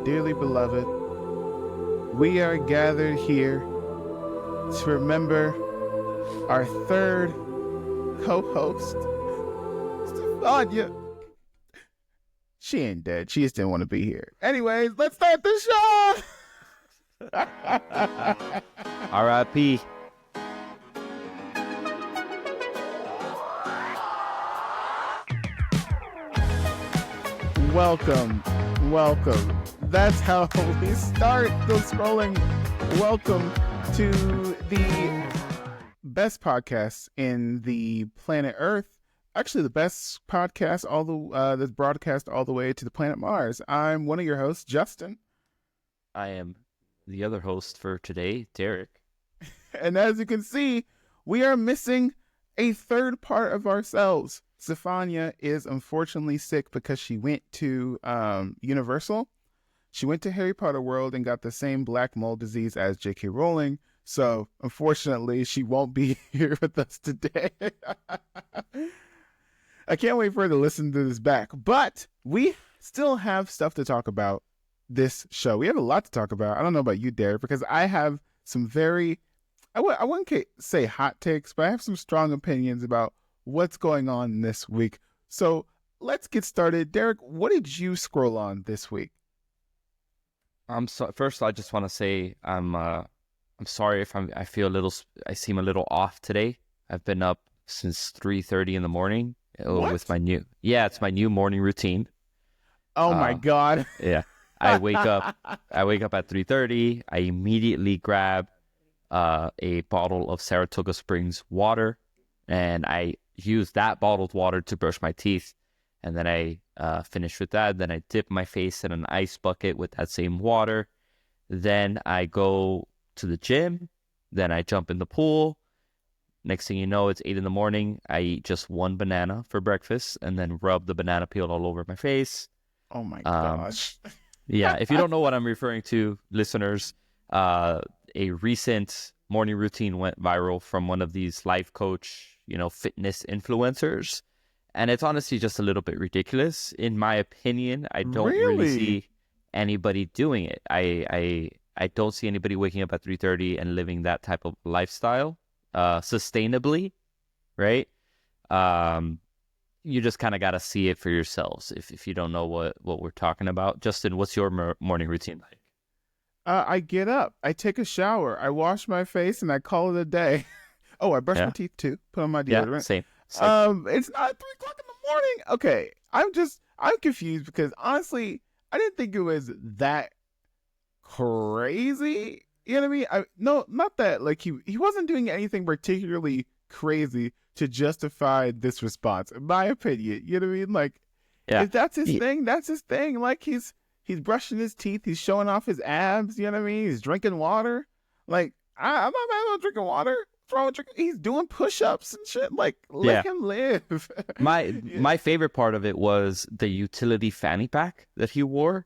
Dearly beloved, we are gathered here to remember our third co-host, Stefania. She ain't dead. She just didn't want to be here. Anyways, let's start the show. R.I.P. Welcome. That's how we start the scrolling. Welcome to the best podcast in the planet Earth. Actually, the best podcast that's broadcast all the way to the planet Mars. I'm one of your hosts, Justin. I am the other host for today, Derek. And as you can see, we are missing a third part of ourselves. Stefania is unfortunately sick because she went to Universal. She went to Harry Potter World and got the same black mold disease as J.K. Rowling. So, unfortunately, she won't be here with us today. I can't wait for her to listen to this back. But we still have stuff to talk about this show. We have a lot to talk about. I don't know about you, Derek, because I have some very, I wouldn't say hot takes, but I have some strong opinions about what's going on this week. So let's get started. Derek, what did you scroll on this week? First, I just want to say I'm sorry if I seem a little off today. I've been up since 3:30 in the morning with it's my new morning routine. Oh my God. Yeah. I wake up at 3:30. I immediately grab a bottle of Saratoga Springs water, and I use that bottled water to brush my teeth. And then I finish with that. Then I dip my face in an ice bucket with that same water. Then I go to the gym. Then I jump in the pool. Next thing you know, it's 8 in the morning. I eat just one banana for breakfast and then rub the banana peel all over my face. Oh my gosh. Yeah, if you don't know what I'm referring to, listeners, a recent morning routine went viral from one of these life coach, fitness influencers. And it's honestly just a little bit ridiculous. In my opinion, I don't really see anybody doing it. I don't see anybody waking up at 3:30 and living that type of lifestyle sustainably, right? You just kind of got to see it for yourselves if you don't know what we're talking about. Justin, what's your morning routine like? I get up, I take a shower, I wash my face, and I call it a day. Oh, I brush my teeth too, put on my deodorant. Yeah, same. It's not 3:00 in the morning. Okay, I'm confused because honestly, I didn't think it was that crazy. You know what I mean? No, not that. Like he wasn't doing anything particularly crazy to justify this response, in my opinion. You know what I mean? Like, if that's his thing, that's his thing. Like he's brushing his teeth, he's showing off his abs. You know what I mean? He's drinking water. Like I'm not mad about drinking water. He's doing push-ups and shit. Like, let him live. My favorite part of it was the utility fanny pack that he wore.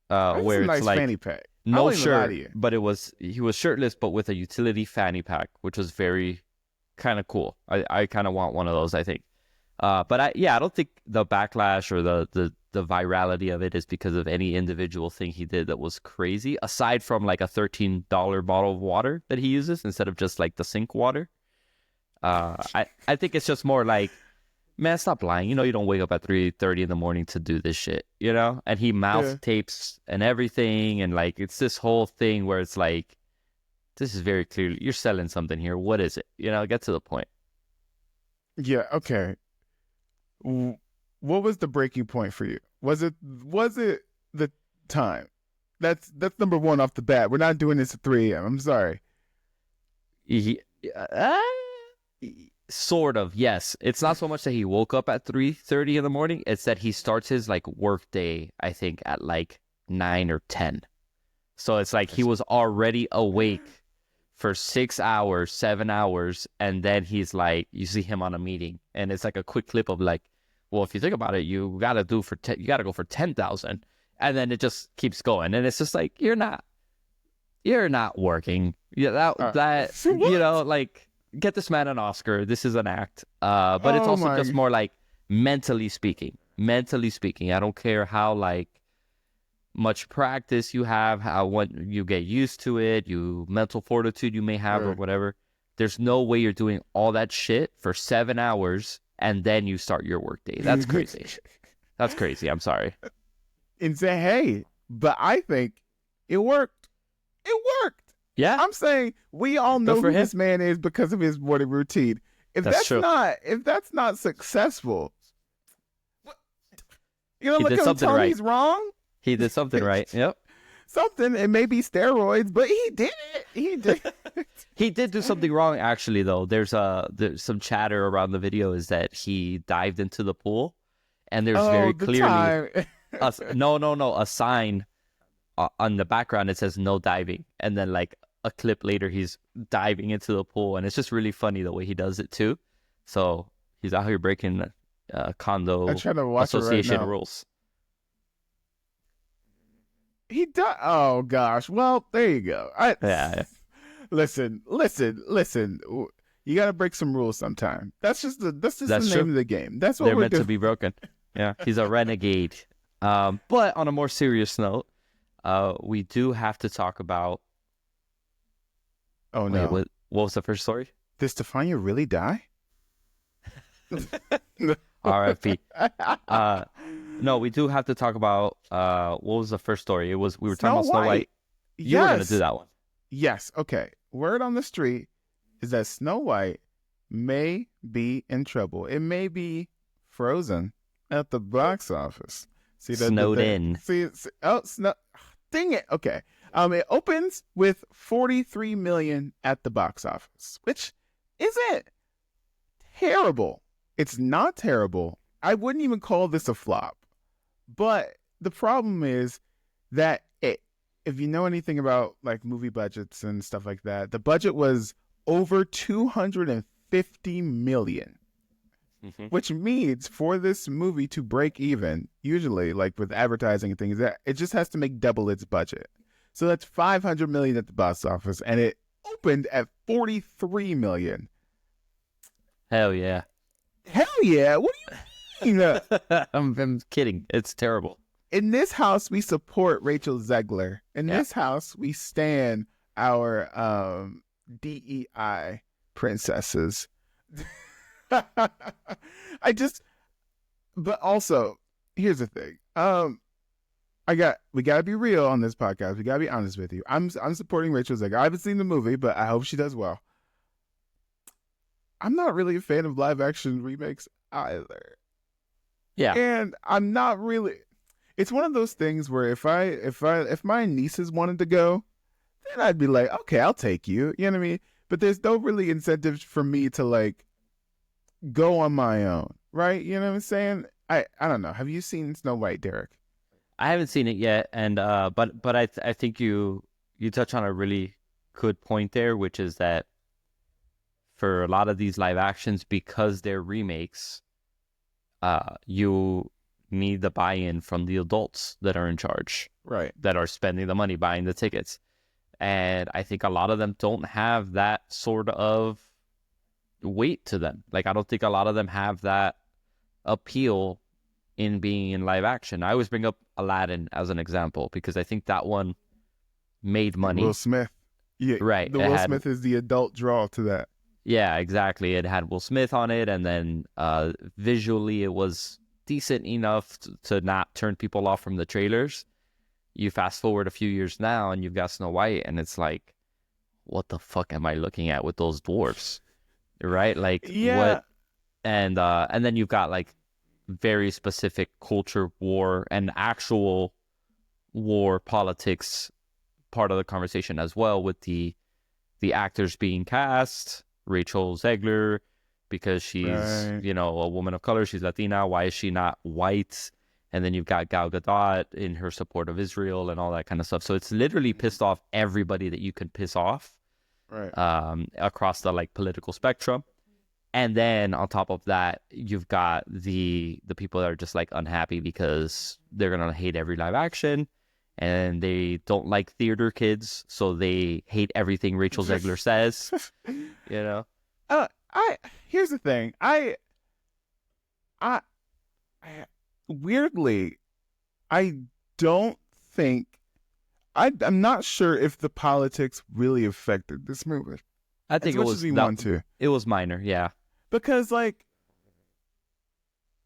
Where it's nice like fanny pack. No shirt, but he was shirtless, but with a utility fanny pack, which was very kind of cool. I kind of want one of those, I think. But I don't think the backlash or the virality of it is because of any individual thing he did that was crazy, aside from like a $13 bottle of water that he uses instead of just like the sink water. I think it's just more like, man, stop lying. You don't wake up at 3:30 in the morning to do this shit, And he mouth tapes and everything, and like it's this whole thing where it's like, this is very clearly you're selling something here. What is it? Get to the point. Yeah. Okay. What was the breaking point for you? Was it the time? That's number one off the bat. We're not doing this at 3 a.m. I'm sorry. Sort of, yes. It's not so much that he woke up at 3:30 in the morning. It's that he starts his like work day, I think, at like 9 or 10. So it's like he was already awake for 6 hours, 7 hours, and then he's like, you see him on a meeting, and it's like a quick clip of like, well, if you think about it, you gotta go for 10,000, and then it just keeps going, and it's just like you're not working. Yeah, like get this man an Oscar. This is an act. But it's also just more like mentally speaking. mentally speaking. I don't care how like much practice you have, how what you get used to it, you mental fortitude you may have or whatever. There's no way you're doing all that shit for 7 hours and then you start your workday. That's crazy. That's crazy. I'm sorry. And say, hey, but I think it worked. It worked. Yeah. I'm saying we all know who this man is because of his morning routine. If that's not successful, you know, look at him telling me he's wrong. He did something right. Yep. Something. It may be steroids, but he did it. He did. He did do something wrong, actually, though. There's some chatter around the video is that he dived into the pool, and there's very clearly a sign on the background. It says no diving, and then like a clip later, he's diving into the pool, and it's just really funny the way he does it too. So he's out here breaking condo association rules. He does. Oh gosh. Well, there you go. Yeah. Listen. You gotta break some rules sometime. That's just the name of the game. That's what they're meant to be broken. Yeah, he's a renegade. But on a more serious note, we do have to talk about. Oh no! What was the first story? Did Stefania really die? R.I.P. No, we do have to talk about what was the first story? We were talking about Snow White. You were gonna do that one. Yes. Okay. Word on the street is that Snow White may be in trouble. It may be frozen at the box office. Snowed in. Dang it. Okay. It opens with $43 million at the box office, which isn't terrible. It's not terrible. I wouldn't even call this a flop. But the problem is that if you know anything about like movie budgets and stuff like that, the budget was over $250 million, which means for this movie to break even, usually like with advertising and things, that it just has to make double its budget. So that's $500 million at the box office, and it opened at $43 million. Hell yeah! Hell yeah! What do you mean? I'm kidding. It's terrible. In this house, we support Rachel Zegler. In this house, we stand our DEI princesses. But also, here's the thing. We gotta be real on this podcast. We gotta be honest with you. I'm supporting Rachel Zegler. I haven't seen the movie, but I hope she does well. I'm not really a fan of live action remakes either. Yeah. And I'm not really. It's one of those things where if my nieces wanted to go, then I'd be like, okay, I'll take you. You know what I mean? But there's no really incentive for me to like go on my own, right? You know what I'm saying? I don't know. Have you seen Snow White, Derek? I haven't seen it yet, and but I think you touch on a really good point there, which is that for a lot of these live actions, because they're remakes, you need the buy-in from the adults that are in charge, right? That are spending the money buying the tickets, and I think a lot of them don't have that sort of weight to them. Like I don't think a lot of them have that appeal in being in live action. I always bring up Aladdin as an example because I think that one made money. Will Smith, yeah, right? The Will Smith is the adult draw to that. Yeah, exactly. It had Will Smith on it, and then visually it was decent enough to not turn people off from the trailers. You fast forward a few years now, and you've got Snow White, and it's like, what the fuck am I looking at with those dwarfs, right? Like, what? And then you've got like very specific culture war and actual war politics part of the conversation as well, with the actors being cast. Rachel Zegler, because she's a woman of color, she's Latina. Why is she not white? And then you've got Gal Gadot in her support of Israel and all that kind of stuff. So it's literally pissed off everybody that you could piss off, right? Across the like political spectrum. And then on top of that, you've got the people that are just like unhappy because they're gonna hate every live action, and they don't like theater kids, so they hate everything Rachel Zegler says. You know. Here's the thing. weirdly, I don't think I'm not sure if the politics really affected this movie I think as much as we want to. It was minor, yeah. Because like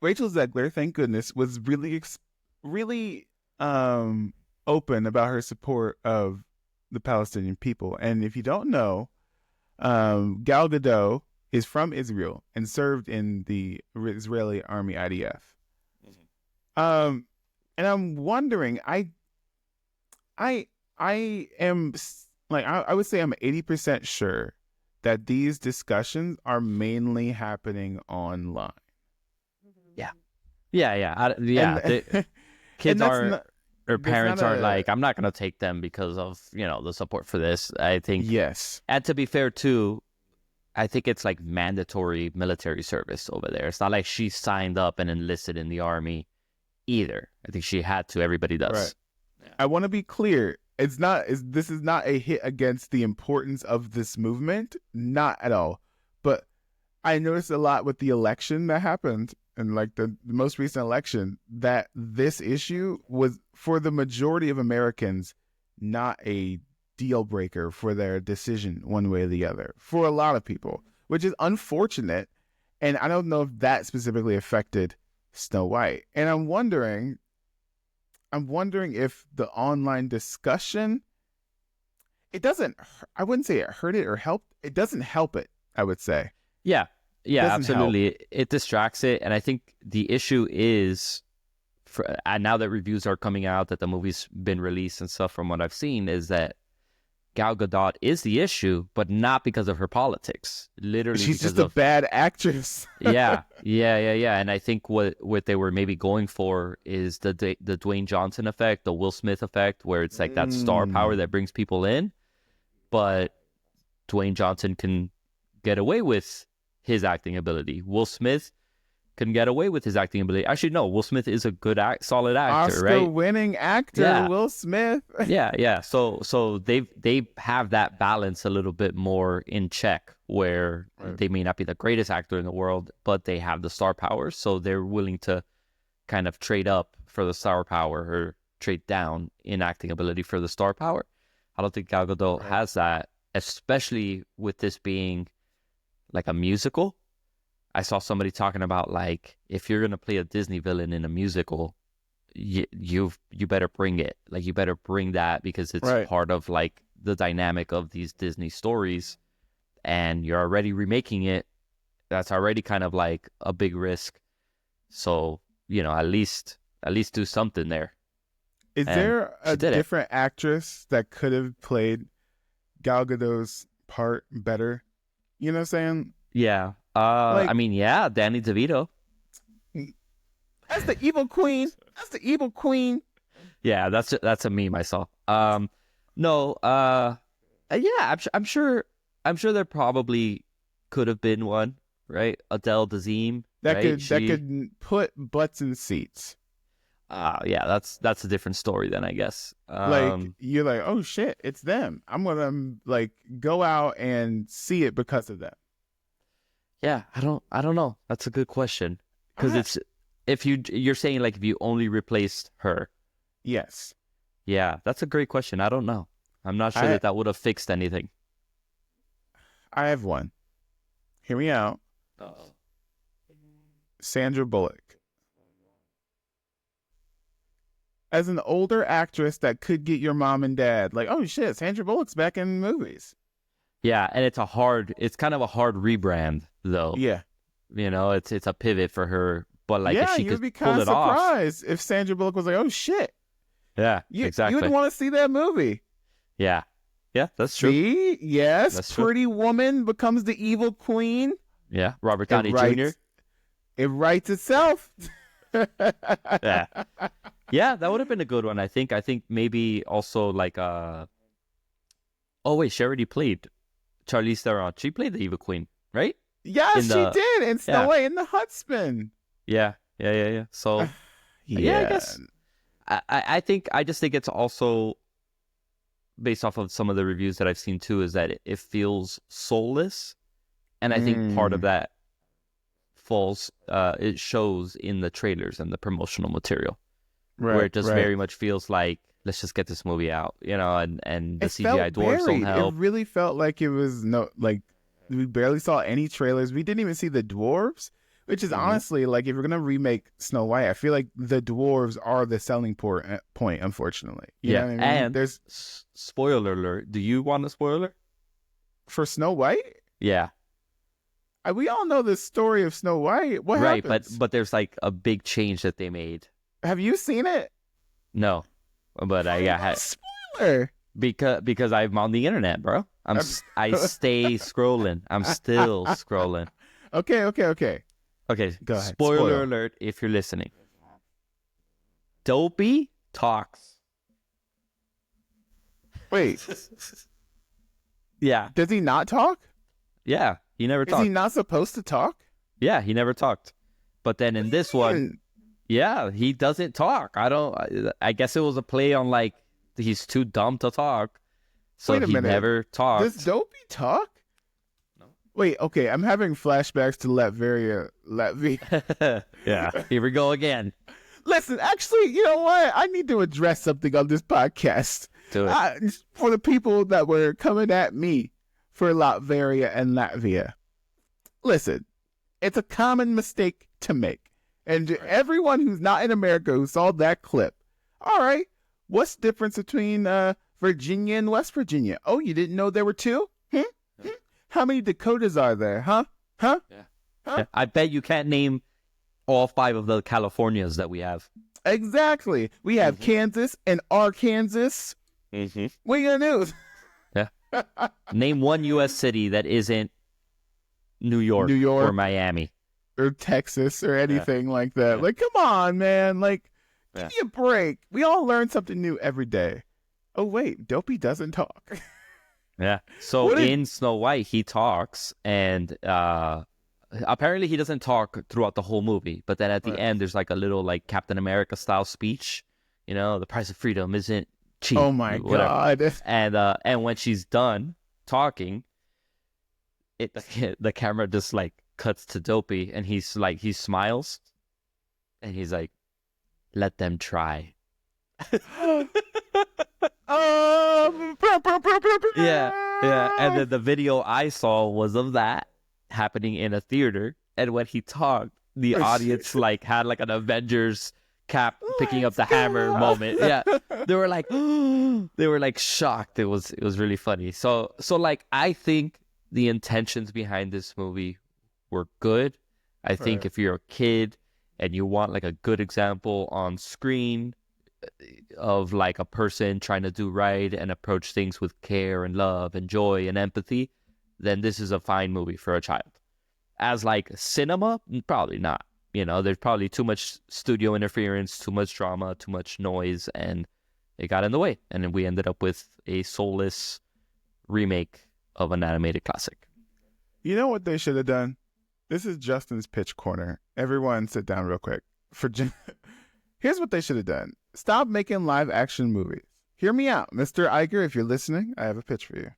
Rachel Zegler, thank goodness, was really open about her support of the Palestinian people. And if you don't know, Gal Gadot is from Israel and served in the Israeli Army IDF. And I'm wondering, I am like I would say I'm 80% sure that these discussions are mainly happening online. Yeah. Kids aren't, or parents aren't like, I'm not going to take them because of, the support for this. I think. Yes. And to be fair, too, I think it's like mandatory military service over there. It's not like she signed up and enlisted in the army either. I think she had to. Everybody does. Right. Yeah. I want to be clear. This is not a hit against the importance of this movement. Not at all. But I noticed a lot with the election that happened, and like the most recent election, that this issue was, for the majority of Americans, not a deal breaker for their decision one way or the other. For a lot of people, which is unfortunate. And I don't know if that specifically affected Snow White. And I'm wondering if the online discussion, I wouldn't say it hurt it or helped. It doesn't help it, I would say. Yeah, absolutely. It distracts it. And I think the issue is, now that reviews are coming out, that the movie's been released and stuff, from what I've seen, is that Gal Gadot is the issue, but not because of her politics. Literally, she's just a bad actress. Yeah. And I think what they were maybe going for is the Dwayne Johnson effect, the Will Smith effect, where it's like that star power that brings people in. But Dwayne Johnson can get away with his acting ability. Will Smith can get away with his acting ability. Actually, no, Will Smith is a good solid actor, right? Oscar-winning actor, yeah. Will Smith. yeah. So they have that balance a little bit more in check, where they may not be the greatest actor in the world, but they have the star power, so they're willing to kind of trade up for the star power, or trade down in acting ability for the star power. I don't think Gal Gadot has that, especially with this being like a musical. I saw somebody talking about, like, if you're gonna play a Disney villain in a musical, you better bring it. Like, you better bring that, because it's part of like the dynamic of these Disney stories, and you're already remaking it. That's already kind of like a big risk. So at least do something there. Is there a different actress that could have played Gal Gadot's part better? You know what I'm saying? Yeah. I mean, yeah, Danny DeVito. That's the evil queen. Yeah, that's a meme I saw. No. Yeah, I'm sure there probably could have been one, right? Adele Dazeem. That could put butts in seats. Yeah, that's a different story then, I guess. Like, you're like, oh shit, it's them. I'm gonna like go out and see it because of them. Yeah, I don't know. That's a good question, because it's, if you're saying like if you only replaced her. Yes. Yeah, that's a great question. I don't know. I'm not sure that would have fixed anything. I have one. Hear me out. Uh-oh. Sandra Bullock. As an older actress that could get your mom and dad, like, oh shit, Sandra Bullock's back in movies. Yeah, and it's kind of a hard rebrand, though. Yeah. It's a pivot for her, but like, if she could be pull it off. Surprised if Sandra Bullock was like, oh shit. Yeah, exactly. You would want to see that movie. Yeah, that's true. See? Yes, that's Pretty true. Woman becomes the evil queen. Yeah, Robert Downey Jr. It writes itself. Yeah, that would have been a good one. I think maybe also like oh wait, she already played Charlize Theron. She played the evil queen, right? Yes, she did in Snow White in the Huntsman. Yeah. So I guess I just think it's also based off of some of the reviews that I've seen too, is that it feels soulless, and I think part of that it shows in the trailers and the promotional material, where it just very much feels like, let's just get this movie out, and the CGI dwarves don't help. It really felt like it was we barely saw any trailers. We didn't even see the dwarves, which is honestly, like, if you're gonna remake Snow White, I feel like the dwarves are the selling point, unfortunately. You know what I mean? And there's spoiler alert. Do you want a spoiler for Snow White? Yeah. We all know the story of Snow White. What happens? But there's like a big change that they made. Have you seen it? No, but I got spoiler because I'm on the internet, bro. I stay scrolling. I'm still scrolling. Okay. Okay. Go ahead. Spoiler alert if you're listening. Dopey talks. Wait. Yeah. Does he not talk? Yeah. He never talked. Is he not supposed to talk? Yeah, he never talked. But then in this one, yeah, he doesn't talk. I guess it was a play on, like, he's too dumb to talk. So he never talked. Does Dopey talk? No. Wait, okay, I'm having flashbacks to Latvia. Yeah, here we go again. Listen, actually, you know what? I need to address something on this podcast. Do it. For the people that were coming at me for Latveria and Latvia. Listen, it's a common mistake to make. And everyone who's not in America who saw that clip, all right, what's the difference between Virginia and West Virginia? Oh, you didn't know there were two? How many Dakotas are there, huh? Yeah. Huh? I bet you can't name all 5 of the Californias that we have. Exactly. We have Kansas and Arkansas. What are you going to do? Yeah. Name one U.S. city that isn't New York or Miami. Or Texas or anything like that. Yeah. Like, come on, man. Like, give me a break. We all learn something new every day. Oh, wait. Dopey doesn't talk. Yeah. So in Snow White, he talks, and apparently he doesn't talk throughout the whole movie. But then at the end, there's like a little, like, Captain America style speech. The price of freedom isn't cheap. Oh my God. And when she's done talking, the camera just, like, cuts to Dopey, and he smiles, and he's like, "Let them try." Yeah. And then the video I saw was of that happening in a theater, and when he talked, the audience like had like an Avengers cap picking up the hammer moment. Yeah, they were like shocked. It was really funny. So like, I think the intentions behind this movie were good. I think if you're a kid and you want like a good example on screen of like a person trying to do right and approach things with care and love and joy and empathy, then this is a fine movie for a child. As like cinema, probably not. There's probably too much studio interference, too much drama, too much noise, and it got in the way. And then we ended up with a soulless remake of an animated classic. You know what they should have done? This is Justin's pitch corner. Everyone sit down real quick. Here's what they should have done. Stop making live action movies. Hear me out. Mr. Iger, if you're listening, I have a pitch for you.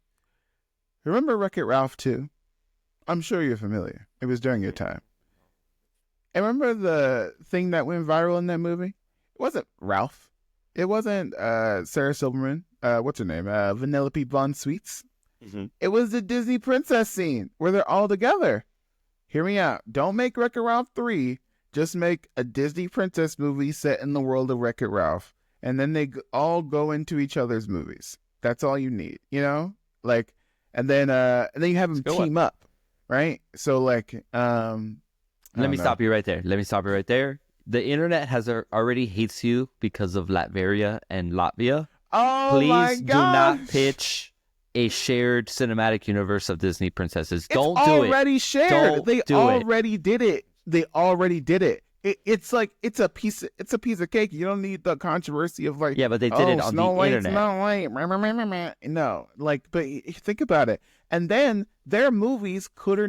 Remember Wreck-It Ralph 2? I'm sure you're familiar. It was during your time. And remember the thing that went viral in that movie? It wasn't Ralph. It wasn't Sarah Silverman. What's her name? Vanellope Von Sweets. It was the Disney princess scene where they're all together. Hear me out. Don't make Wreck-It Ralph 3. Just make a Disney princess movie set in the world of Wreck-It Ralph. And then they all go into each other's movies. That's all you need, Like, and then you have them team up, right? So like, let me stop you right there. The internet already hates you because of Latveria and Latvia. Oh, please my do gosh. not pitch a shared cinematic universe of Disney princesses. Don't do it. It's already shared. They already did it. It's like it's a piece of cake. You don't need the controversy of like, but they did it on the internet. Snow White. No, like, but think about it. And then their movies could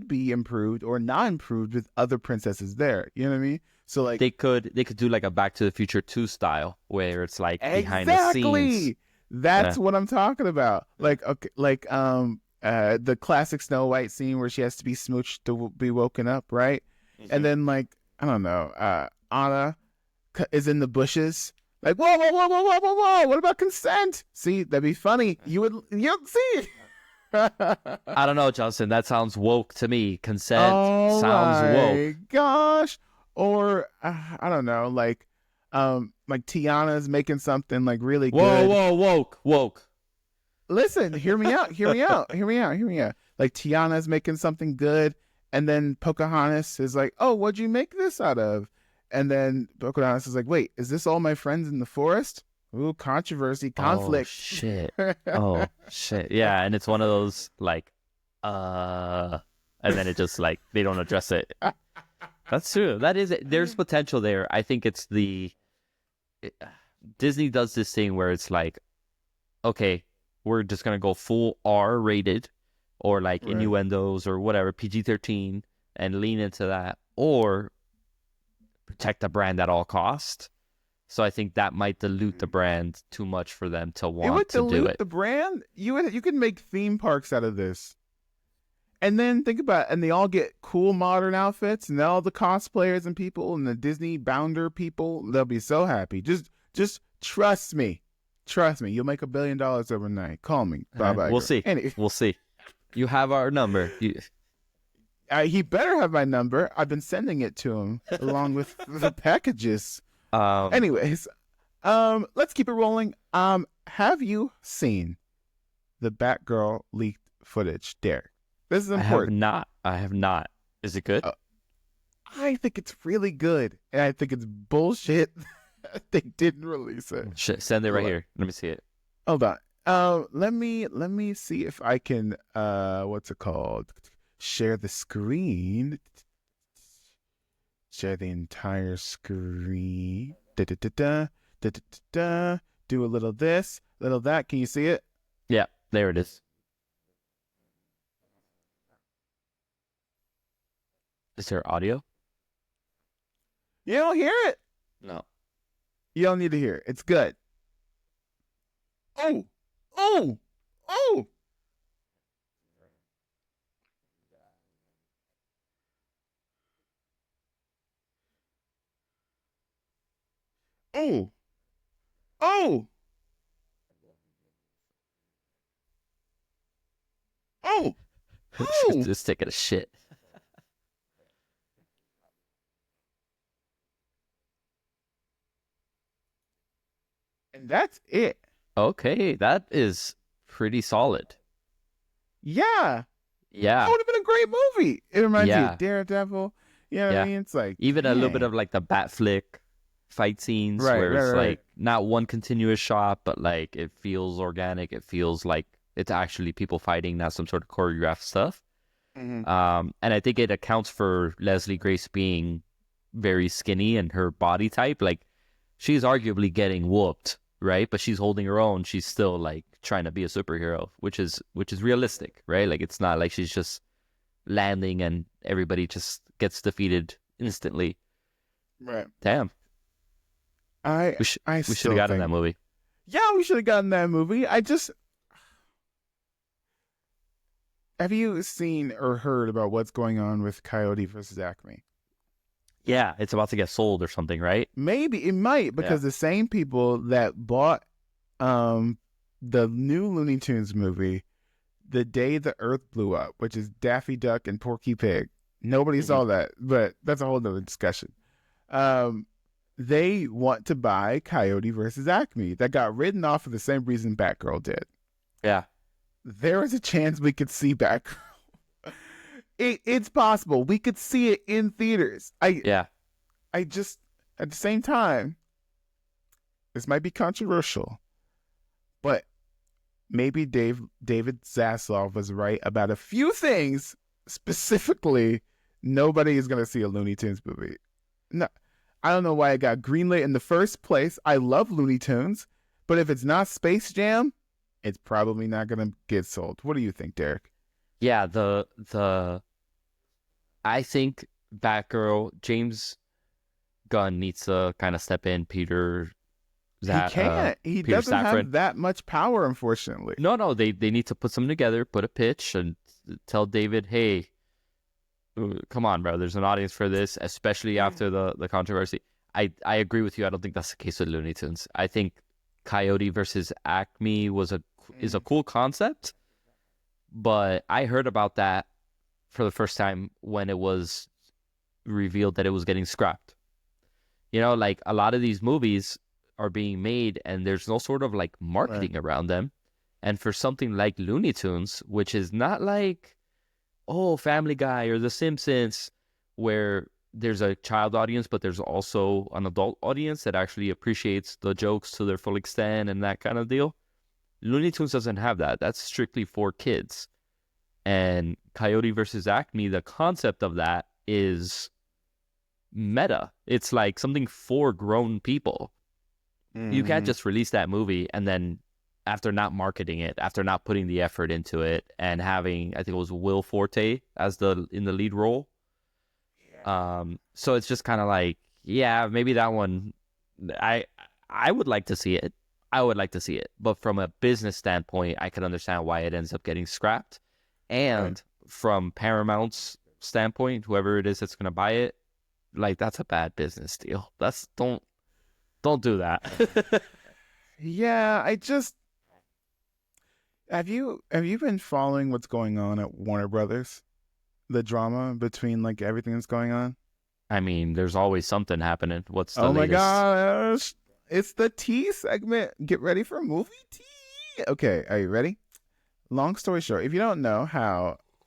be improved or not improved with other princesses there. You know what I mean? So like, they could do like a Back to the Future 2 style where it's like behind the scenes. That's what I'm talking about. Like, okay, like the classic Snow White scene where she has to be smooched to be woken up, right? Mm-hmm. And then like I don't know, Anna is in the bushes. Like, whoa, whoa, whoa, whoa, whoa, whoa, whoa! What about consent? See, that'd be funny. You'd see. I don't know, Justin. That sounds woke to me. Consent sounds woke. Oh my gosh! Or I don't know, like Tiana's making something like really good. Whoa, woke. Listen, hear me out. Like Tiana's making something good, and then Pocahontas is like, "Oh, what'd you make this out of?" And then Pocahontas is like, "Wait, is this all my friends in the forest?" Ooh, controversy, conflict. Oh shit. Yeah, and it's one of those like, and then it just like they don't address it. That's true. That is it. There's potential there. I think it's Disney does this thing where it's like, okay, we're just gonna go full R-rated, or like innuendos or whatever, PG-13, and lean into that, or protect the brand at all cost. So I think that might dilute the brand too much for them to want to do it. It would dilute the brand? You can make theme parks out of this. And then think about it, and they all get cool modern outfits, and all the cosplayers and people and the Disney Bounder people, they'll be so happy. Just trust me. Trust me. You'll make $1 billion overnight. Call me. Bye-bye. We'll see. Anyway. We'll see. You have our number. He better have my number. I've been sending it to him along with the packages. Anyways, let's keep it rolling. Have you seen the Batgirl leaked footage, Derek? This is important. I have not. Is it good? I think it's really good, and I think it's bullshit. They didn't release it. Send it right here. Let me see it. Hold on. Let me see if I can. What's it called? Share the screen. Share the entire screen. Da da da da da da da. Do a little this, little that. Can you see it? Yeah, there it is. Is there audio? You don't hear it? No. You don't need to hear it. It's good. Oh! Oh! Oh! Oh! Oh! Oh! Oh! Just taking a shit. And that's it. Okay, that is pretty solid. Yeah. Yeah. That would have been a great movie. It reminds you of Daredevil. You know what I mean? It's like even a little bit of like the bat flick fight scenes where it's like not one continuous shot, but like it feels organic. It feels like it's actually people fighting, not some sort of choreographed stuff. Mm-hmm. And I think it accounts for Leslie Grace being very skinny and her body type. Like she's arguably getting whooped, right? But she's holding her own. She's still like trying to be a superhero, which is realistic, right? Like it's not like she's just landing and everybody just gets defeated instantly. Right. Damn. We should have gotten that movie. Yeah, we should have gotten that movie. Have you seen or heard about what's going on with Coyote versus Acme? Yeah, it's about to get sold or something, right? Maybe it might, because the same people that bought the new Looney Tunes movie, The Day the Earth Blew Up, which is Daffy Duck and Porky Pig. Nobody saw that, but that's a whole nother discussion. They want to buy Coyote versus Acme. That got written off for the same reason Batgirl did. Yeah. There is a chance we could see Batgirl. It's possible. We could see it in theaters. I just, at the same time, this might be controversial, but maybe David Zaslav was right about a few things. Specifically, nobody is going to see a Looney Tunes movie. No, I don't know why it got greenlit in the first place. I love Looney Tunes, but if it's not Space Jam, it's probably not going to get sold. What do you think, Derek? Yeah, I think Batgirl, James Gunn needs to kind of step in. Peter He can't. He Peter doesn't Safran. have that much power, unfortunately. No, they need to put something together, put a pitch, and tell David, hey, come on, bro. There's an audience for this, especially after the controversy. I agree with you. I don't think that's the case with Looney Tunes. I think Coyote versus Acme is a cool concept, but I heard about that for the first time when it was revealed that it was getting scrapped. You know, like a lot of these movies are being made and there's no sort of like marketing around them. And for something like Looney Tunes, which is not like, oh, Family Guy or The Simpsons, where there's a child audience, but there's also an adult audience that actually appreciates the jokes to their full extent and that kind of deal. Looney Tunes doesn't have that. That's strictly for kids. And Coyote versus Acme, the concept of that is meta. It's like something for grown people. You can't just release that movie and then after not marketing it, after not putting the effort into it, and having, I think it was Will Forte as in the lead role. So it's just kind of like, yeah, maybe that one, I would like to see it. I would like to see it. But from a business standpoint, I can understand why it ends up getting scrapped. And from Paramount's standpoint, whoever it is that's going to buy it, like, that's a bad business deal. Don't do that. Yeah, have you been following what's going on at Warner Brothers? The drama between like everything that's going on? I mean, there's always something happening. What's the latest? My gosh. It's the tea segment. Get ready for movie tea. Okay, are you ready? Long story short, if you don't know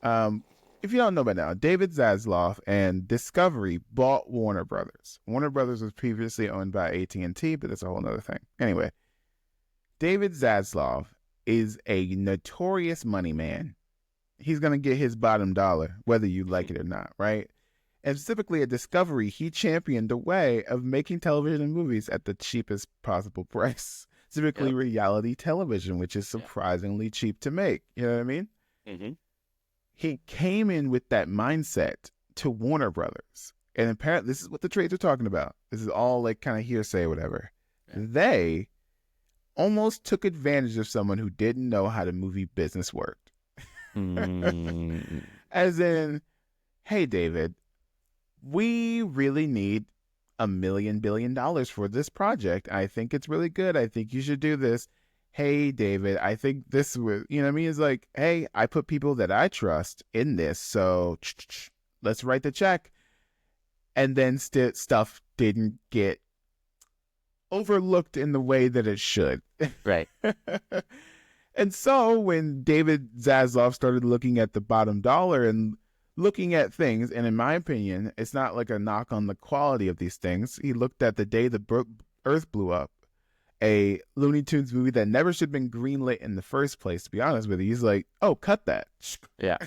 by now, David Zaslav and Discovery bought Warner Brothers. Warner Brothers was previously owned by AT&T, but that's a whole other thing. Anyway, David Zaslav is a notorious money man. He's going to get his bottom dollar, whether you like it or not, right? And specifically at Discovery, he championed a way of making television movies at the cheapest possible price. Typically reality television, which is surprisingly cheap to make. You know what I mean? Mm-hmm. He came in with that mindset to Warner Brothers. And apparently, this is what the trades are talking about. This is all like kind of hearsay or whatever. Yeah. They almost took advantage of someone who didn't know how the movie business worked. As in, hey, David, we really need $1 billion for this project. I think it's really good. I think you should do this. Hey, David, I think this would, you know what I mean? It's like, hey, I put people that I trust in this, so let's write the check. And then stuff didn't get overlooked in the way that it should. Right. And so when David Zaslav started looking at the bottom dollar and looking at things, and in my opinion, it's not like a knock on the quality of these things. He looked at the day the Earth blew up, a Looney Tunes movie that never should have been greenlit in the first place, to be honest with you. He's like, oh, cut that. Yeah.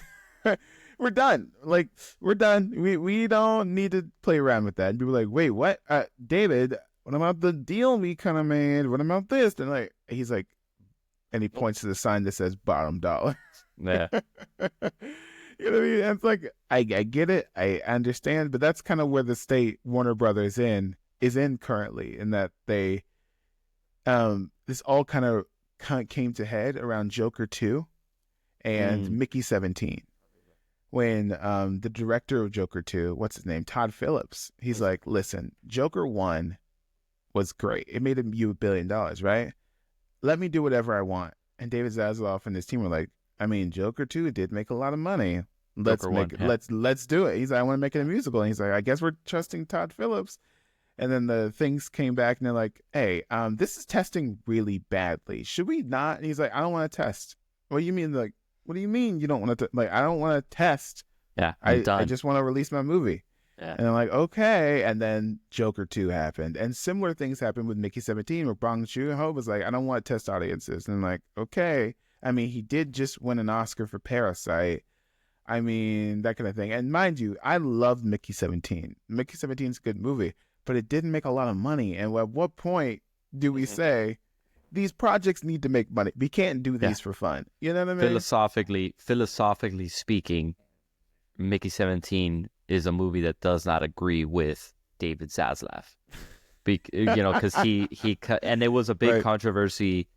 We're done. Like, we're done. We don't need to play around with that. And people are like, wait, what? David, what about the deal we kind of made? What about this? And like, he's like, and he points to the sign that says bottom dollar. Yeah. You know what I mean? It's like, I get it. I understand. But that's kind of where the state Warner Brothers is in currently, in that they, this all kind of came to head around Joker 2 and Mickey 17. When the director of Joker 2, what's his name? Todd Phillips. He's like, listen, Joker 1 was great. It made you $1 billion, right? Let me do whatever I want. And David Zaslav and his team were like, I mean, Joker 2 did make a lot of money. Let's do it. He's like, I want to make it a musical. And he's like, I guess we're trusting Todd Phillips. And then the things came back and they're like, hey, this is testing really badly. Should we not? And he's like, I don't want to test. What do you mean? Like, what do you mean you don't want to? I don't want to test. Yeah, I just want to release my movie. Yeah. And I'm like, okay. And then Joker 2 happened. And similar things happened with Mickey 17, where Bong Joon-ho was like, I don't want to test audiences. And I'm like, okay. I mean, he did just win an Oscar for Parasite. I mean, that kind of thing. And mind you, I loved Mickey 17. Mickey 17 is a good movie, but it didn't make a lot of money. And at what point do we say, these projects need to make money? We can't do these for fun. You know what I mean? Philosophically speaking, Mickey 17 is a movie that does not agree with David Zaslav. Because he cut, and it was a big Right. controversy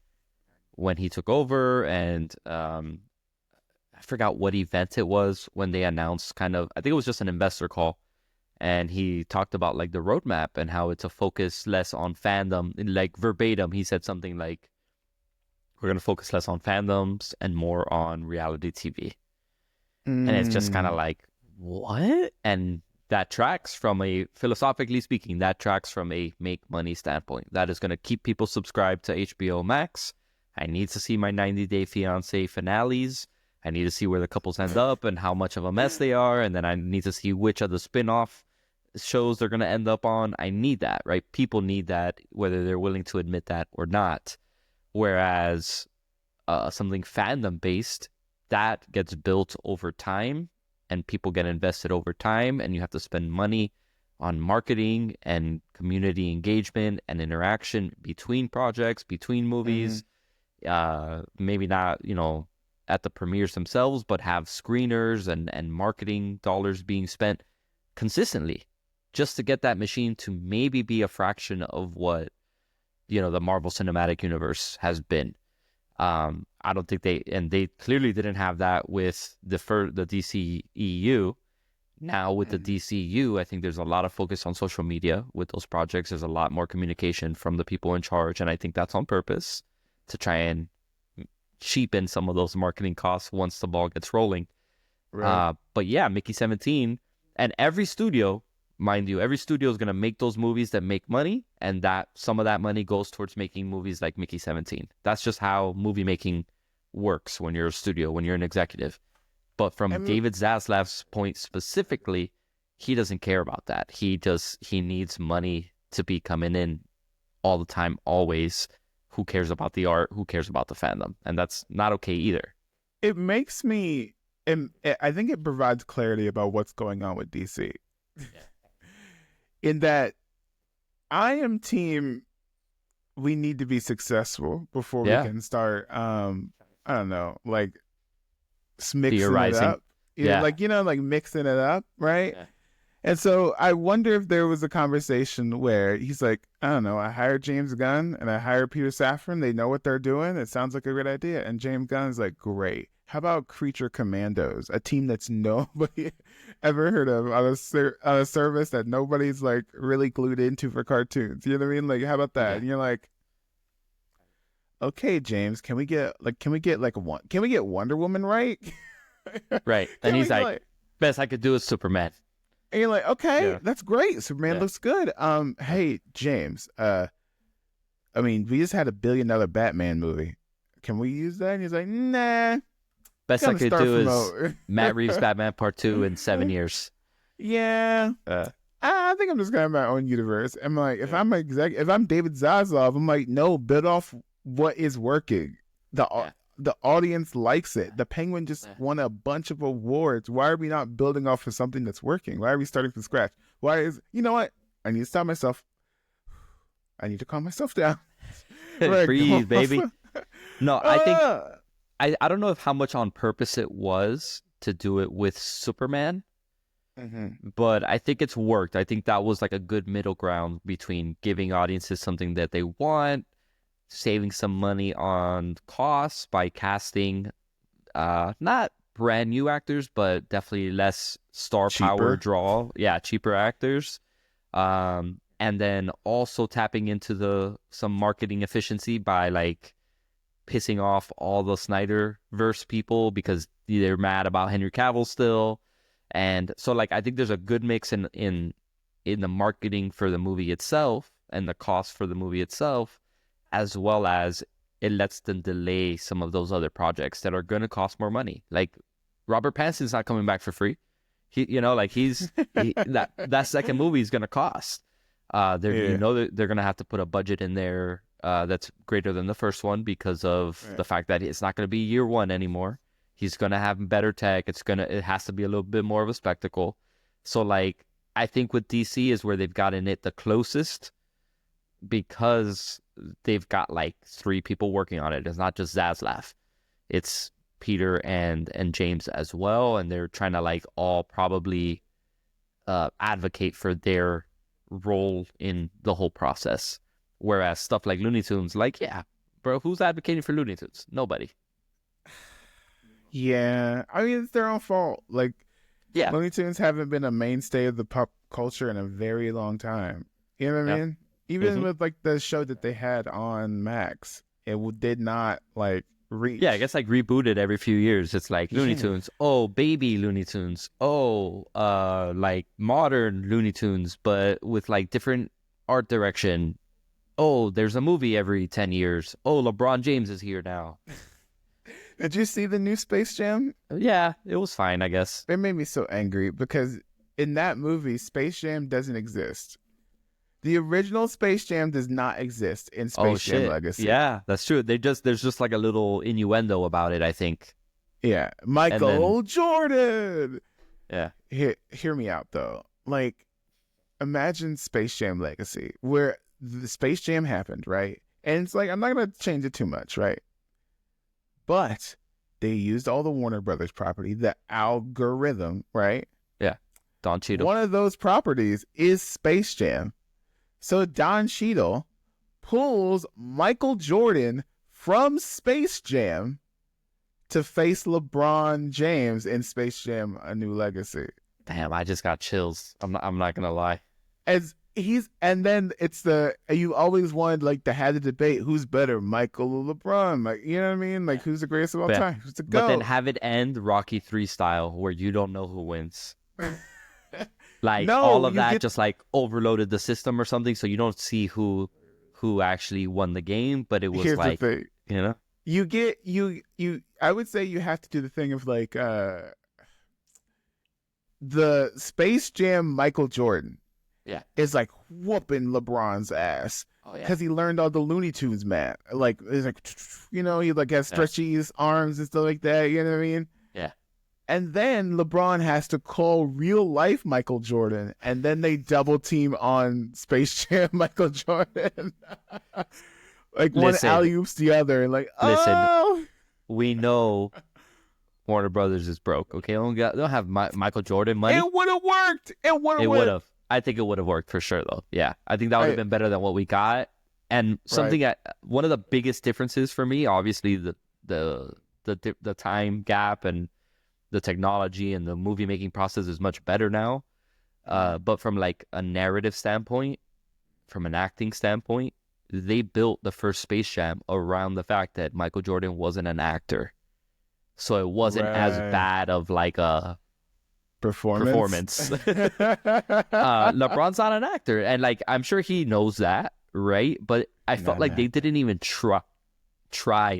when he took over, and I forgot what event it was when they announced I think it was just an investor call, and he talked about like the roadmap and how it's a focus less on fandom. Like verbatim, he said something like, "We're going to focus less on fandoms and more on reality TV." And it's just kind of like, what? And that tracks from philosophically speaking, that tracks from a make money standpoint. That is going to keep people subscribed to HBO Max. I need to see my 90 Day Fiancé finales. I need to see where the couples end up and how much of a mess they are. And then I need to see which of the spin-off shows they're going to end up on. I need that, right? People need that, whether they're willing to admit that or not. Whereas something fandom-based, that gets built over time and people get invested over time, and you have to spend money on marketing and community engagement and interaction between projects, between movies. Maybe not, at the premieres themselves, but have screeners and marketing dollars being spent consistently just to get that machine to maybe be a fraction of what, the Marvel Cinematic Universe has been. I don't think they clearly didn't have that with the DCEU. Now with the DCU, I think there's a lot of focus on social media with those projects. There's a lot more communication from the people in charge, and I think that's on purpose to try and cheapen some of those marketing costs once the ball gets rolling. Right. But yeah, Mickey 17, and every studio, mind you, every studio is going to make those movies that make money, and that some of that money goes towards making movies like Mickey 17. That's just how movie making works when you're a studio, when you're an executive. But from David Zaslav's point specifically, he doesn't care about that. He needs money to be coming in all the time, always. Who cares about the art? Who cares about the fandom? And that's not okay either. It makes me, and I think it provides clarity about what's going on with DC. Yeah. In that I am team, we need to be successful before we can start, I don't know, like mixing it up. Like mixing it up, right? Yeah. And so I wonder if there was a conversation where he's like, I don't know, I hired James Gunn and I hired Peter Safran. They know what they're doing. It sounds like a great idea. And James Gunn's like, great. How about Creature Commandos, a team that's nobody ever heard of on a service that nobody's like really glued into for cartoons? You know what I mean? Like, how about that? Yeah. And you're like, okay, James, can we get Wonder Woman right? Right. And he's like, best I could do is Superman. And you're like, okay, that's great. Superman looks good. Hey, James, I mean, we just had $1 billion Batman movie. Can we use that? And he's like, nah. Best I could do is Matt Reeves' Batman Part 2 in 7 years. Yeah. I think I'm just going to have my own universe. I'm like, if I'm David Zaslav, I'm like, no, build off what is working. The audience likes it. The Penguin just won a bunch of awards. Why are we not building off of something that's working? Why are we starting from scratch? You know what? I need to stop myself. I need to calm myself down. Breathe, baby. No, I think I don't know how much on purpose it was to do it with Superman, but I think it's worked. I think that was like a good middle ground between giving audiences something that they want, saving some money on costs by casting not brand new actors, but definitely less star power draw. Yeah, cheaper actors. And then also tapping into some marketing efficiency by like pissing off all the Snyderverse people because they're mad about Henry Cavill still. And so like I think there's a good mix in the marketing for the movie itself and the cost for the movie itself, as well as it lets them delay some of those other projects that are going to cost more money. Like Robert Pattinson's not coming back for free. That second movie is going to cost. They're going to have to put a budget in there that's greater than the first one because of the fact that it's not going to be year one anymore. He's going to have better tech. It has to be a little bit more of a spectacle. So like, I think with DC is where they've gotten it the closest because they've got like 3 people working on it. It's not just Zaslav. It's Peter and James as well. And they're trying to like all probably advocate for their role in the whole process. Whereas stuff like Looney Tunes, like, yeah, bro, who's advocating for Looney Tunes? Nobody. Yeah, I mean, it's their own fault. Like, yeah, Looney Tunes haven't been a mainstay of the pop culture in a very long time. You know what I mean? Even with like the show that they had on Max, it did not like reach. Yeah, I guess like rebooted every few years. It's like Looney Tunes. Oh, baby Looney Tunes. Oh, like modern Looney Tunes, but with like different art direction. Oh, there's a movie every 10 years. Oh, LeBron James is here now. Did you see the new Space Jam? Yeah, it was fine, I guess. It made me so angry because in that movie, Space Jam doesn't exist. The original Space Jam does not exist in Space Jam Legacy. Yeah, that's true. There's just like a little innuendo about it, I think. Yeah, Michael Jordan. Yeah. Hear me out though. Like, imagine Space Jam Legacy, where the Space Jam happened, right? And it's like, I'm not gonna change it too much, right? But they used all the Warner Brothers property, the algorithm, right? Yeah, Don Cheadle. One of those properties is Space Jam. So Don Cheadle pulls Michael Jordan from Space Jam to face LeBron James in Space Jam: A New Legacy. Damn, I just got chills. I'm not gonna lie. And then it's you always wanted like to have the debate, who's better, Michael or LeBron? Like, you know what I mean? Like, who's the greatest of all time? Who's the GOAT? But then have it end Rocky 3 style, where you don't know who wins. Like, no, all of that just like overloaded the system or something, so you don't see who actually won the game. But it was like, you know, I would say you have to do the thing of like the Space Jam Michael Jordan. Yeah, is like whooping LeBron's ass because he learned all the Looney Tunes math. Like, it's like, you know, he like has stretchy arms and stuff like that. You know what I mean? Yeah. And then LeBron has to call real life Michael Jordan, and then they double team on Space Jam Michael Jordan. Like, one alley-oops the other, and like, listen, we know Warner Brothers is broke. Okay, they don't have Michael Jordan money. It would have worked. It would have. I think it would have worked for sure, though. Yeah, I think that would have been better than what we got. And something one of the biggest differences for me, obviously, the time gap and the technology and the movie making process is much better now. But from like a narrative standpoint, from an acting standpoint, they built the first Space Jam around the fact that Michael Jordan wasn't an actor, so it wasn't as bad of like a performance. LeBron's not an actor, and like I'm sure he knows that, right? But I felt like they didn't even try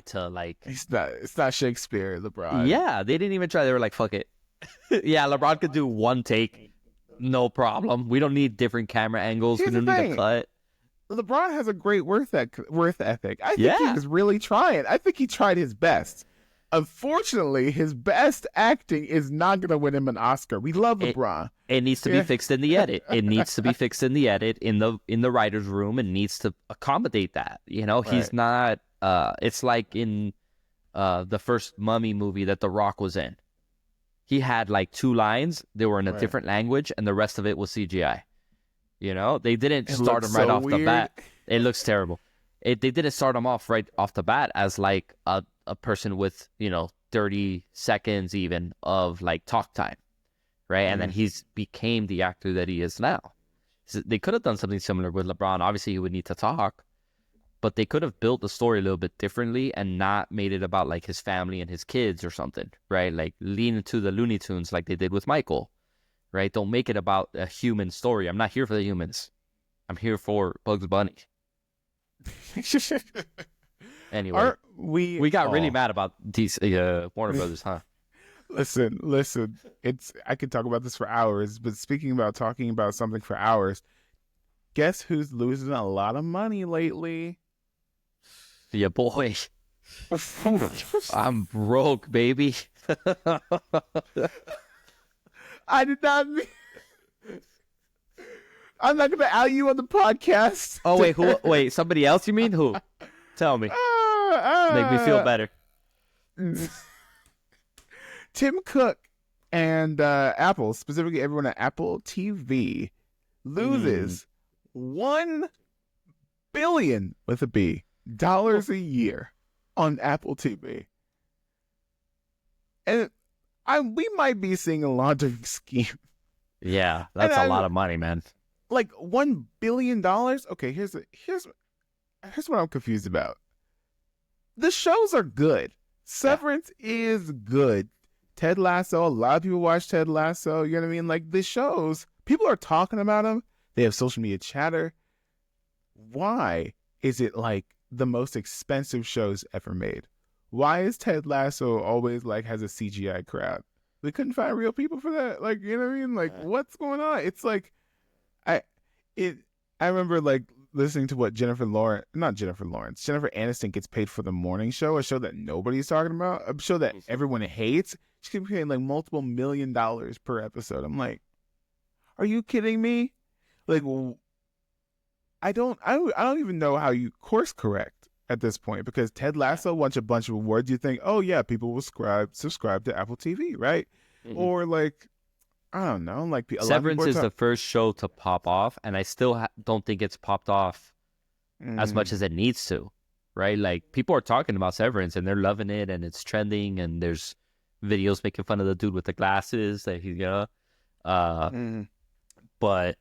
to like. It's not Shakespeare, LeBron. Yeah, they didn't even try. They were like, "Fuck it." Yeah, LeBron could do one take, no problem. We don't need different camera angles. We don't need a cut. LeBron has a great worth ethic. I think he was really trying. I think he tried his best. Unfortunately, his best acting is not going to win him an Oscar. We love LeBron. It needs to be fixed in the edit. It needs to be fixed in the edit in the writer's room, and needs to accommodate that. You know, he's not. It's like in the first Mummy movie that The Rock was in. He had like 2 lines. They were in a different language, and the rest of it was CGI. You know, they didn't start him right off the bat. It looks terrible. They didn't start him off right off the bat as like a person with, 30 seconds even of like talk time, right? And then he's became the actor that he is now. So they could have done something similar with LeBron. Obviously, he would need to talk, but they could have built the story a little bit differently and not made it about like his family and his kids or something, right? Like lean into the Looney Tunes like they did with Michael, right? Don't make it about a human story. I'm not here for the humans. I'm here for Bugs Bunny. Anyway, we got really mad about these Warner Brothers, huh? Listen. I could talk about this for hours, but speaking about talking about something for hours, guess who's losing a lot of money lately? Yeah, boy. I'm broke, baby. I did not mean... I'm not going to out you on the podcast. Oh, wait, who? Wait, somebody else you mean? Who? Tell me. Make me feel better. Tim Cook and Apple, specifically everyone at Apple TV, loses $1 billion with a B dollars a year on Apple TV. And we might be seeing a laundering scheme. Yeah, that's a lot of money, man. Like $1 billion. Okay, here's what I'm confused about. The shows are good. Severance is good. Ted Lasso, a lot of people watch Ted Lasso. You know what I mean? Like the shows, people are talking about them. They have social media chatter. Why is it like the most expensive shows ever made? Why is Ted Lasso always like has a CGI crowd? They couldn't find real people for that. Like, you know what I mean? Like, what's going on? It's like, I remember like listening to what Jennifer Aniston gets paid for the morning show, a show that nobody's talking about, a show that everyone hates. She can be paying like multiple $1 million per episode. I'm like, are you kidding me? Like, I don't even know how you course correct at this point, because Ted Lasso won a bunch of awards. You think, oh yeah, people will subscribe to Apple TV, right? Mm-hmm. Or like, I don't know, like Severance is the first show to pop off, and I still don't think it's popped off as much as it needs to, right? Like people are talking about Severance and they're loving it, and it's trending, and there's videos making fun of the dude with the glasses that he's but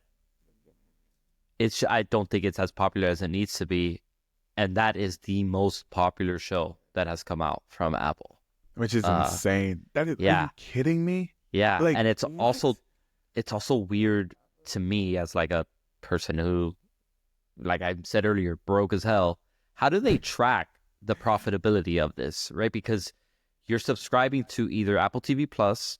I don't think it's as popular as it needs to be, and that is the most popular show that has come out from Apple, which is insane. That is, are you kidding me? Yeah, like, and it's also weird to me as like a person who, like I said earlier, broke as hell. How do they track the profitability of this, right? Because you're subscribing to either Apple TV Plus,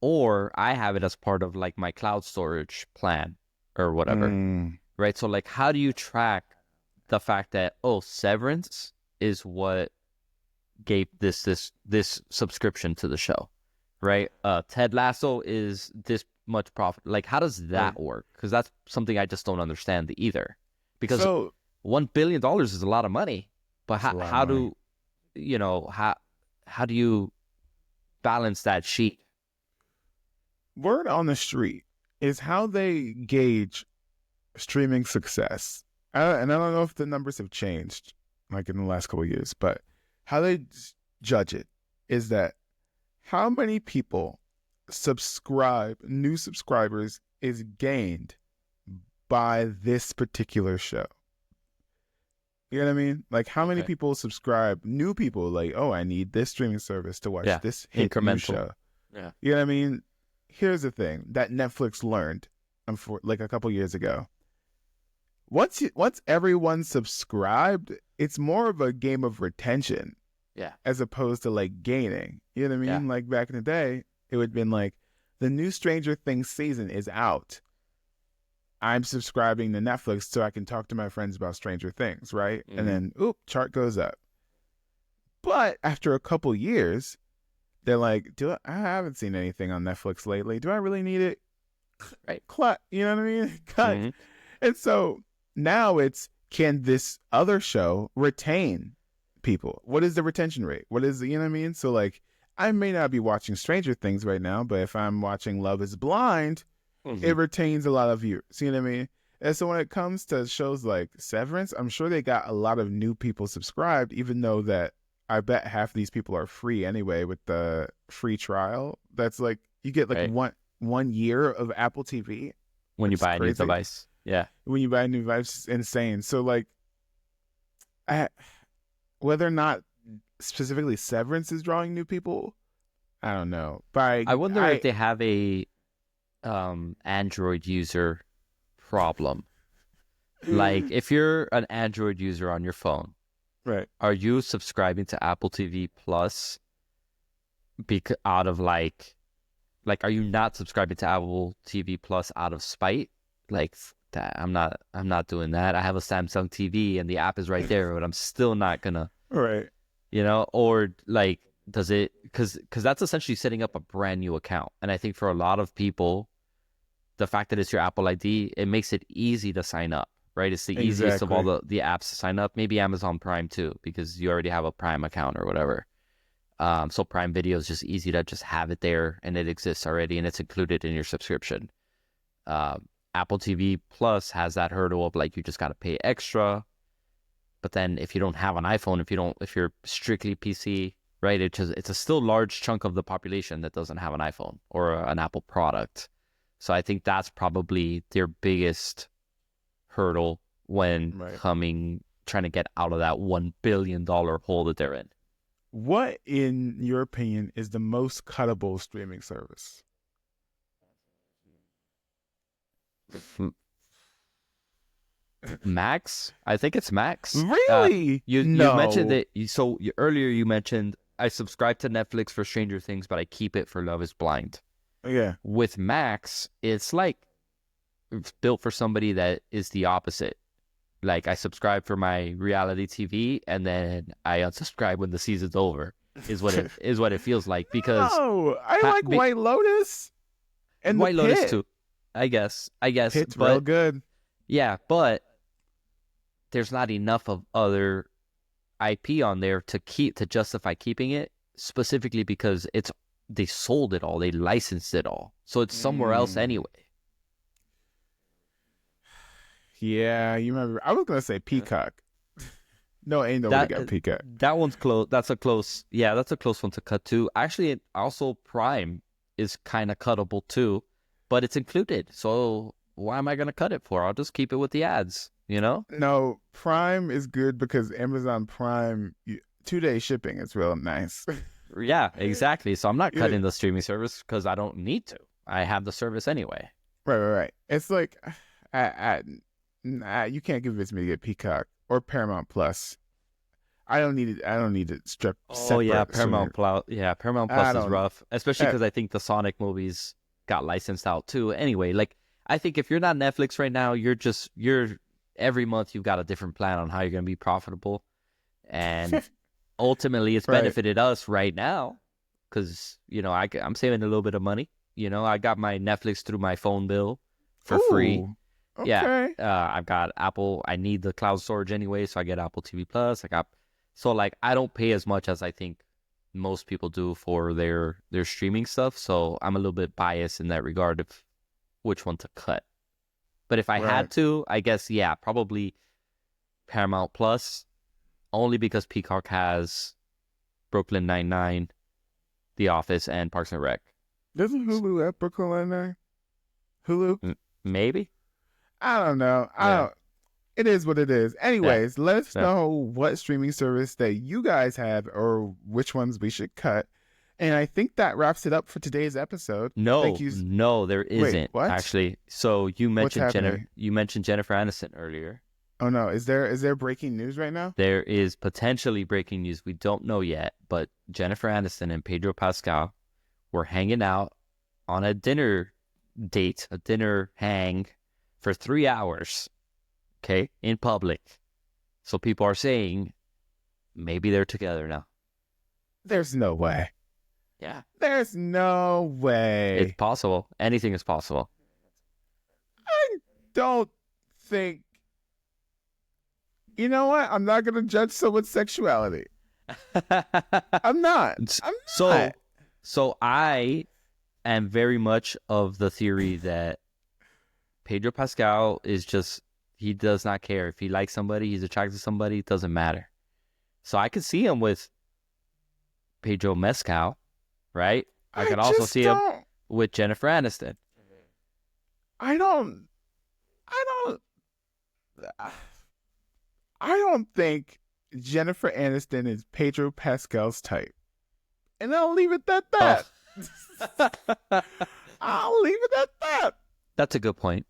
or I have it as part of like my cloud storage plan or whatever, right? So like, how do you track the fact that, oh, Severance is what gave this subscription to the show, right? Ted Lasso is this much profit. Like, how does that work? Because that's something I just don't understand either. Because $1 billion is a lot of money, but how do you balance that sheet? Word on the street is how they gauge streaming success. And I don't know if the numbers have changed like in the last couple of years, but how they judge it is that how many people new subscribers is gained by this particular show. You know what I mean? Like how many people subscribe, new people, like, oh, I need this streaming service to watch this hit new show. Yeah. You know what I mean? Here's the thing that Netflix learned like a couple years ago. Once everyone subscribed, it's more of a game of retention. Yeah. As opposed to like gaining. You know what I mean? Yeah. Like back in the day, it would have been like the new Stranger Things season is out. I'm subscribing to Netflix so I can talk to my friends about Stranger Things, right? And then, chart goes up. But after a couple years, they're like, I haven't seen anything on Netflix lately. Do I really need it? Right. Cut. You know what I mean? Cut. Mm-hmm. And so now it's, can this other show retain people? What is the retention rate? What is you know what I mean? So like, I may not be watching Stranger Things right now, but if I'm watching Love is Blind, it retains a lot of viewers. You know what I mean? And so when it comes to shows like Severance, I'm sure they got a lot of new people subscribed, even though that I bet half of these people are free anyway with the free trial. That's like, you get like one year of Apple TV. When you buy a new device. Yeah. When you buy a new device, it's insane. So like, whether or not specifically Severance is drawing new people, I don't know. I wonder if they have a Android user problem. Like if you're an Android user on your phone, right? Are you subscribing to Apple TV Plus out of like are you not subscribing to Apple TV Plus out of spite? Like that, I'm not doing that. I have a Samsung TV and the app is right there, but I'm still not gonna. Right. You know, or like, does it, because that's essentially setting up a brand new account. And I think for a lot of people, the fact that it's your Apple ID, it makes it easy to sign up, right? It's the easiest of all the apps to sign up. Maybe Amazon Prime too, because you already have a Prime account or whatever. So Prime Video is just easy to just have it there and it exists already and it's included in your subscription. Apple TV Plus has that hurdle of like you just got to pay extra. But then if you don't have an iPhone, if you're strictly PC, right, it's a still large chunk of the population that doesn't have an iPhone or an Apple product. So I think that's probably their biggest hurdle when trying to get out of that $1 billion hole that they're in. What, in your opinion, is the most cuttable streaming service? Max? I think it's Max. Really? You mentioned that. Earlier you mentioned I subscribe to Netflix for Stranger Things, but I keep it for Love is Blind. Yeah. With Max, it's like it's built for somebody that is the opposite. Like I subscribe for my reality TV, and then I unsubscribe when the season's over. Is what it feels like, because I like White Lotus and White Lotus too. I guess Pitt's real good. Yeah, but there's not enough of other IP on there to justify keeping it, specifically because they sold it all, they licensed it all, so it's somewhere else anyway. Yeah, you remember? I was gonna say Peacock. No, ain't nobody got Peacock. That one's close. That's a close one to cut too. Actually, also Prime is kind of cuttable too, but it's included. So why am I gonna cut it for? I'll just keep it with the ads. You know? No, Prime is good because Amazon Prime 2-day shipping is real nice. Yeah, exactly. So I'm not cutting the streaming service because I don't need to. I have the service anyway. Right. It's like, you can't convince me to get Peacock or Paramount Plus. I don't need it strip. Oh yeah, Paramount Plus. Yeah, Paramount Plus is rough, especially because I think the Sonic movies got licensed out too. Anyway, like I think if you're not Netflix right now, you're every month you've got a different plan on how you're going to be profitable, and ultimately it's benefited us right now because I'm saving a little bit of money. I got my Netflix through my phone bill for free. Okay. Yeah, I've got Apple. I need the cloud storage anyway, so I get Apple TV Plus. I don't pay as much as I think most people do for their streaming stuff. So I'm a little bit biased in that regard of which one to cut. But if I had to, I guess, probably Paramount Plus, only because Peacock has Brooklyn Nine-Nine, The Office, and Parks and Rec. Doesn't Hulu have Brooklyn Nine-Nine? Hulu? Maybe. I don't know. It is what it is. Anyways, let us know what streaming service that you guys have or which ones we should cut. And I think that wraps it up for today's episode. No, there isn't. Wait, what? Actually. So you mentioned Jennifer Aniston earlier. Oh no, is there breaking news right now? There is potentially breaking news. We don't know yet, but Jennifer Aniston and Pedro Pascal were hanging out on a dinner date, a dinner hang for 3 hours, okay, in public. So people are saying maybe they're together now. There's no way. Yeah. There's no way. It's possible. Anything is possible. I don't think... You know what? I'm not going to judge someone's sexuality. I'm not. So I am very much of the theory that Pedro Pascal is he does not care. If he likes somebody, he's attracted to somebody, it doesn't matter. So I could see him with Pedro Mescal, right? I could also see him with Jennifer Aniston. I don't think Jennifer Aniston is Pedro Pascal's type. And I'll leave it at that. I'll leave it at that. That's a good point.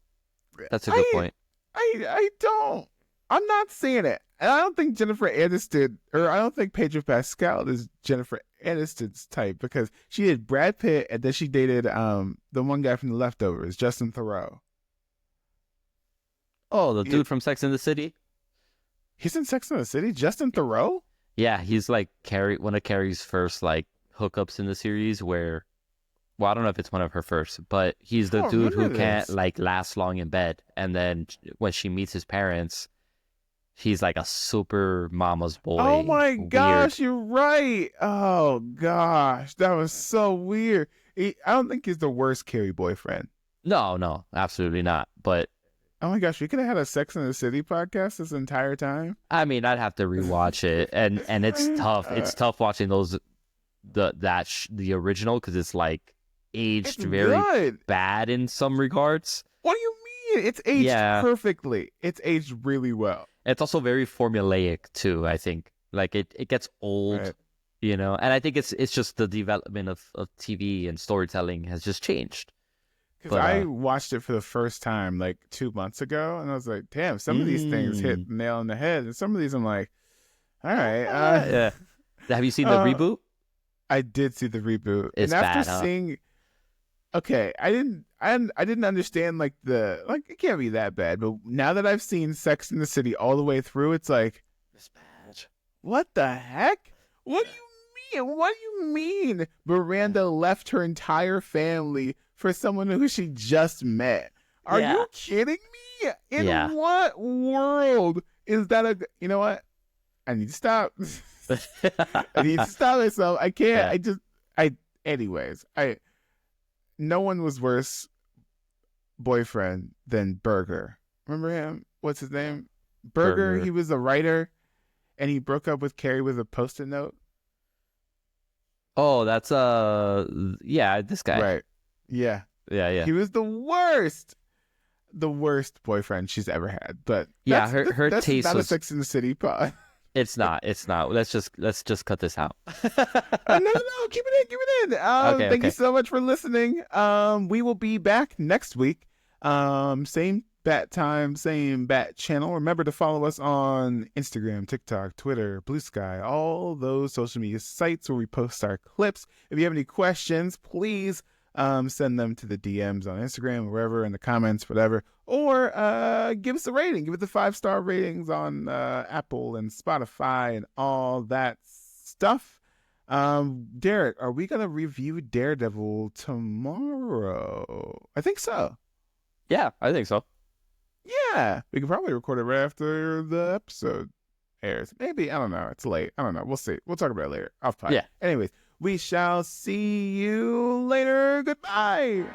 I don't. I'm not seeing it. And I don't think Jennifer Aniston, or I don't think Pedro Pascal is Jennifer Aniston's type, because she did Brad Pitt and then she dated the one guy from The Leftovers, Justin Theroux. Oh, the dude from Sex and the City? He's in Sex and the City? Justin Theroux? Yeah, he's like one of Carrie's first like hookups in the series where, well, I don't know if it's one of her first, but he's the dude who can't like last long in bed. And then when she meets his parents, he's like a super mama's boy. Oh my gosh, you're right. Oh gosh, that was so weird. I don't think he's the worst Carrie boyfriend. No, absolutely not. But oh my gosh, we could have had a Sex and the City podcast this entire time. I mean, I'd have to rewatch it, and it's tough. It's tough watching the original because it's like aged very good. bad in some regards. What do you mean? It's aged perfectly. It's aged really well. It's also very formulaic too, I think. Like it gets old, right. And I think it's just the development of TV and storytelling has just changed. Because I watched it for the first time like 2 months ago, and I was like, damn, some of these things hit nail on the head, and some of these I'm like, all right. Yeah. Have you seen the reboot? I did see the reboot. It's and after bad, seeing, okay, I didn't understand it can't be that bad. But now that I've seen Sex and the City all the way through, it's like, it's bad. What the heck? What do you mean? What do you mean? Miranda left her entire family for someone who she just met. Are you kidding me? In what world is that you know what? I need to stop. I need to stop myself. I can't. Anyways, no one was worse boyfriend than Burger. Remember him? What's his name? Burger. He was a writer, and he broke up with Carrie with a Post-it note. Oh, that's this guy. Right. Yeah. Yeah. He was the worst boyfriend she's ever had. But her that's taste not was a Sex and the City pod. It's not. Let's just cut this out. No. Keep it in. Thank you so much for listening. We will be back next week. Same bat time, same bat channel. Remember to follow us on Instagram, TikTok, Twitter, Blue Sky, all those social media sites where we post our clips. If you have any questions, please send them to the DMs on Instagram or wherever, in the comments, whatever. Or give us a rating. Give it the 5-star ratings on Apple and Spotify and all that stuff. Derek, are we going to review Daredevil tomorrow? I think so. Yeah, I think so. Yeah, we could probably record it right after the episode airs. Maybe, I don't know. It's late. I don't know. We'll see. We'll talk about it later. Off pod. Yeah. Anyways, we shall see you later. Goodbye.